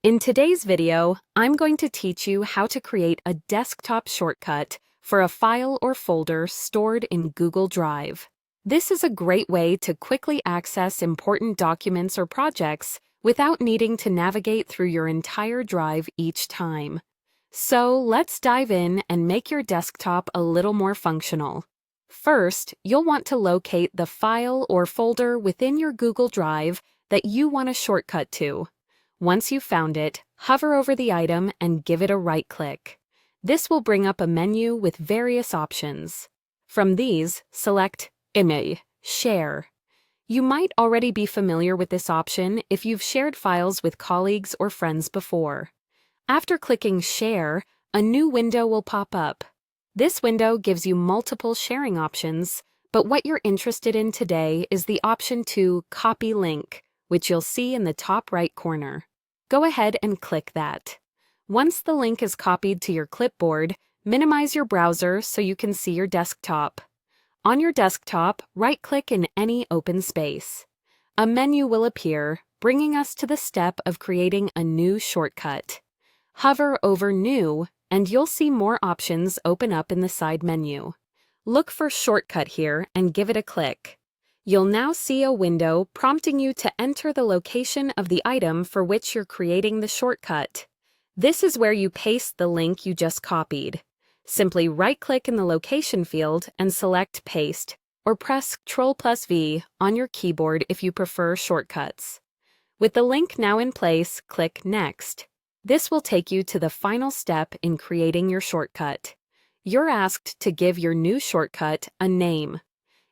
In today's video, I'm going to teach you how to create a desktop shortcut for a file or folder stored in Google Drive. This is a great way to quickly access important documents or projects without needing to navigate through your entire drive each time. So let's dive in and make your desktop a little more functional. First, you'll want to locate the file or folder within your Google Drive that you want a shortcut to. Once you've found it, hover over the item and give it a right-click. This will bring up a menu with various options. From these, select Image, Share. You might already be familiar with this option if you've shared files with colleagues or friends before. After clicking Share, a new window will pop up. This window gives you multiple sharing options, but what you're interested in today is the option to Copy Link, which you'll see in the top right corner. Go ahead and click that. Once the link is copied to your clipboard, minimize your browser so you can see your desktop. On your desktop, right-click in any open space. A menu will appear, bringing us to the step of creating a new shortcut. Hover over New, and you'll see more options open up in the side menu. Look for Shortcut here and give it a click. You'll now see a window prompting you to enter the location of the item for which you're creating the shortcut. This is where you paste the link you just copied. Simply right-click in the location field and select Paste, or press Ctrl+V on your keyboard if you prefer shortcuts. With the link now in place, click Next. This will take you to the final step in creating your shortcut. You're asked to give your new shortcut a name.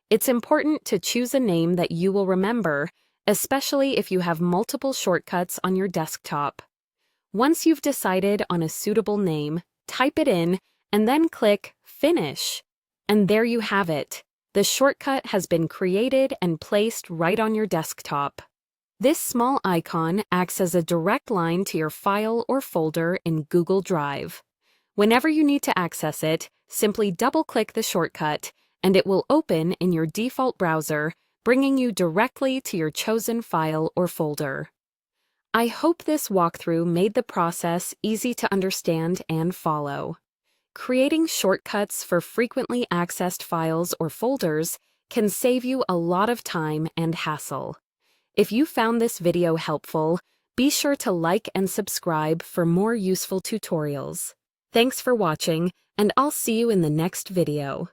It's important to choose a name that you will remember, especially if you have multiple shortcuts on your desktop. Once you've decided on a suitable name, type it in and then click Finish. And there you have it. The shortcut has been created and placed right on your desktop. This small icon acts as a direct line to your file or folder in Google Drive. Whenever you need to access it, simply double-click the shortcut, and it will open in your default browser, bringing you directly to your chosen file or folder. I hope this walkthrough made the process easy to understand and follow. Creating shortcuts for frequently accessed files or folders can save you a lot of time and hassle. If you found this video helpful, be sure to like and subscribe for more useful tutorials. Thanks for watching, and I'll see you in the next video.